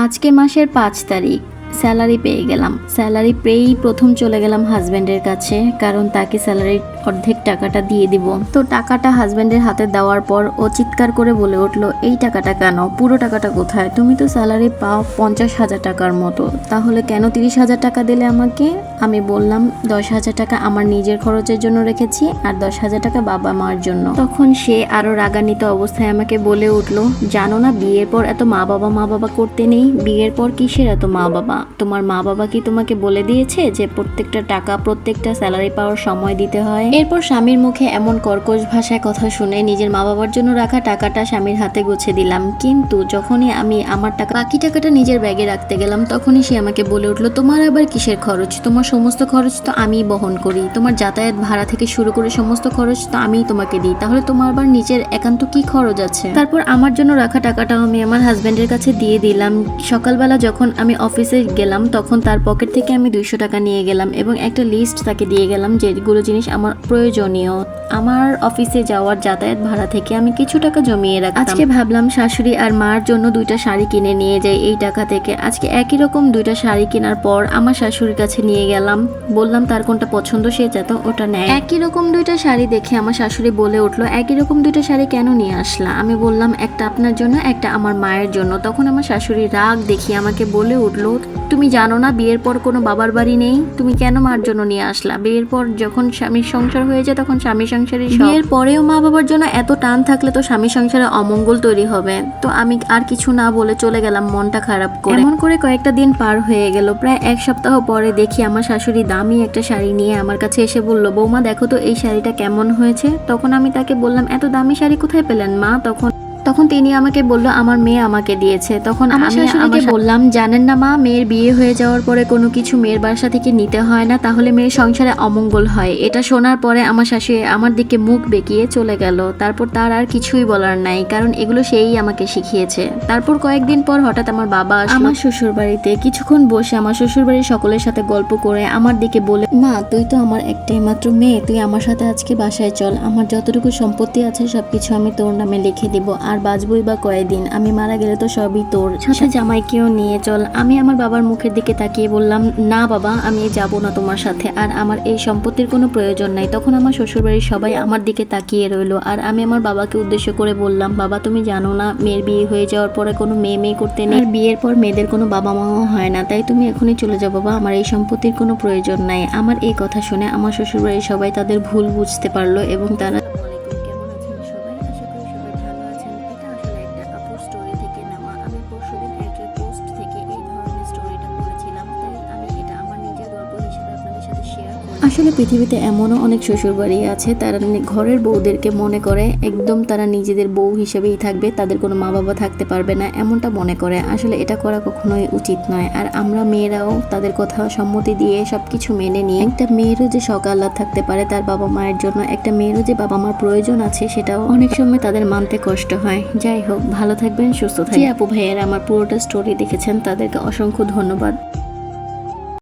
আজকে মাসের 5 তারিখ স্যালারি পেয়ে গেলাম। স্যালারি পেয়েই প্রথম চলে গেলাম হাজব্যান্ডের কাছে, কারণ তাকে স্যালারির অর্ধেক টাকাটা দিয়ে দিব। তো টাকাটা হাজব্যান্ডের হাতে দেওয়ার পর ও চিৎকার করে বলে উঠলো, এই টাকাটা কেন, পুরো টাকাটা কোথায়? তুমি তো স্যালারি পাও 50,000 টাকার মতো, তাহলে কেন 30,000 টাকা দিলে আমাকে? আমি বললাম 10,000 টাকা আমার নিজের খরচের জন্য রেখেছি আর 10,000 টাকা বাবা মার জন্য। তখন সে আরো রাগান্বিত অবস্থায় আমাকে বলে উঠলো, জানো না বিয়ের পর এত মা বাবা করতে নেই? বিয়ের পর কিসের এত মা বাবা? তোমার মা বাবা কি তোমাকে বলে দিয়েছে যে প্রত্যেকটা টাকা প্রত্যেকটা স্যালারি পাওয়ার সময় দিতে হয়? এরপর স্বামীর মুখে এমন কর্কশ ভাষায় কথা শুনে নিজের মা বাবার জন্য রাখা টাকাটা স্বামীর হাতে গুছে দিলাম। কিন্তু যখনই আমি আমার টাকা বাকি টাকাটা নিজের ব্যাগে রাখতে গেলাম, তখনই সে আমাকে বলে উঠলো, তোমার আবার কিসের খরচ? তোমার সমস্ত খরচ তো আমিই বহন করি, তোমার যাতায়াত ভাড়া থেকে শুরু করে সমস্ত খরচ তো আমিই তোমাকে দিই, তাহলে তোমার আবার নিজের একান্ত কি খরচ আছে? তারপর আমার জন্য রাখা টাকাটাও আমি আমার হাজব্যান্ডের কাছে দিয়ে দিলাম। সকালবেলা যখন আমি অফিসে গেলাম তখন তার পকেট থেকে আমি 200 টাকা নিয়ে গেলাম এবং একটা লিস্ট তাকে দিয়ে গেলাম যেগুলো জিনিস আমার প্রয়োজনীয়। আমার অফিসে যাওয়ার যাতায়াত ভাড়া থেকে আমি কিছু টাকা জমিয়ে রাখতাম। আজকে ভাবলাম শাশুড়ি আর মার জন্য 2টা শাড়ি কিনে নিয়ে যাই এই টাকা থেকে। আজকে একই রকম 2টা শাড়ি কেনার পর আমার শাশুড়ির কাছে নিয়ে গেলাম, বললাম তার কোনটা পছন্দ সে যাতে ওটা নেয়। একই রকম 2টা শাড়ি দেখে আমার শাশুড়ি বলে উঠলো, একই রকম 2টা শাড়ি কেন নিয়ে আসলা? আমি বললাম একটা আপনার জন্য একটা আমার মায়ের জন্য। তখন আমার শাশুড়ি রাগ দেখিয়ে আমাকে বলে উঠলো, তুমি জানো না বিয়ের পর কোনো বাবার বাড়ি নেই? তুমি কেন মার জন্য নিয়ে আসলা? বিয়ের পর যখন স্বামীর সংসার হয়ে যায় তখন স্বামী সংসারই সব। বিয়ের পরেও মা বাবার জন্য এত টান থাকলে তো স্বামী সংসারে অমঙ্গল তৈরি হবে। তো আমি আর কিছু না বলে চলে গেলাম মনটা খারাপ করে। এমন করে কয়েকটা দিন পার হয়ে গেল। প্রায় 1 সপ্তাহ পরে দেখি আমার শাশুড়ি দামি একটা শাড়ি নিয়ে আমার কাছে এসে বলল, বৌমা দেখো তো এই শাড়িটা কেমন হয়েছে? তখন আমি তাকে বললাম, এত দামি শাড়ি কোথায় পেলেন মা? তখন তিনি আমাকে বলল, আমার মেয়ে আমাকে দিয়েছে। তখন আমি শাশুড়িকে বললাম, জানেন না মা, মেয়ের বিয়ে হয়ে যাওয়ার পরে কোনো কিছু মেয়ের বাসা থেকে নিতে হয় না, তাহলে মেয়ের সংসারে অমঙ্গল হয়। এটা শোনার পরে আমার শাশুড়ি আমার দিকে মুখ বেঁকিয়ে চলে গেল। তারপর তার আর কিছুই বলার নাই, কারণ এগুলো সেই আমাকে শিখিয়েছে। তারপর কয়েকদিন পর হঠাৎ আমার বাবা আসলো আমার শ্বশুর বাড়িতে। কিছুক্ষণ বসে আমার শ্বশুর বাড়ির সকলের সাথে গল্প করে আমার দিকে বলে, মা তুই তো আমার একটাই মাত্র মেয়ে, তুই আমার সাথে আজকে বাসায় চল, আমার যতটুকু সম্পত্তি আছে সবকিছু আমি তোর নামে লিখে দিব, আর বাঁচবই বা কয়েকদিন, আমি মারা গেলে তো সবই তোর, সাথে জামাইকেও নিয়ে চল। আমি আমার বাবার মুখের দিকে তাকিয়ে বললাম, না বাবা, আমি যাব না তোমার সাথে, আর আমার এই সম্পত্তির কোনো প্রয়োজন নাই। তখন আমার শ্বশুরবাড়ির সবাই আমার দিকে তাকিয়ে রইলো, আর আমি আমার বাবাকে উদ্দেশ্য করে বললাম, বাবা তুমি জানো না মেয়ের বিয়ে হয়ে যাওয়ার পরে কোনো মেয়ে করতে নেই, আর বিয়ের পর মেয়েদের কোনো বাবা মাও হয় না, তাই তুমি এখনই চলে যাও বাবা, আমার এই সম্পত্তির কোনো প্রয়োজন নাই। আমার এই কথা শুনে আমার শ্বশুরবাড়ির সবাই তাদের ভুল বুঝতে পারলো এবং তারা আসলে পৃথিবীতে এমনও অনেক শ্বশুরবাড়ি আছে তারা ঘরের বউদেরকে মনে করে একদম তারা নিজেদের বউ হিসেবেই থাকবে, তাদের কোনো মা বাবা থাকতে পারবে না, এমনটা মনে করে। আসলে এটা করা কখনোই উচিত নয়। আর আমরা মেয়েরাও তাদের কথা সম্মতি দিয়ে সবকিছু মেনে নিয়ে, একটা মেয়েরও যে শখ আহ্লাদ থাকতে পারে তার বাবা মায়ের জন্য, একটা মেয়েরও যে বাবা মার প্রয়োজন আছে সেটাও অনেক সময় তাদের মানতে কষ্ট হয়। যাই হোক, ভালো থাকবেন, সুস্থ থাকবেন। যে আপু ভাইয়েরা আমার পুরোটা স্টোরি দেখেছেন তাদেরকে অসংখ্য ধন্যবাদ।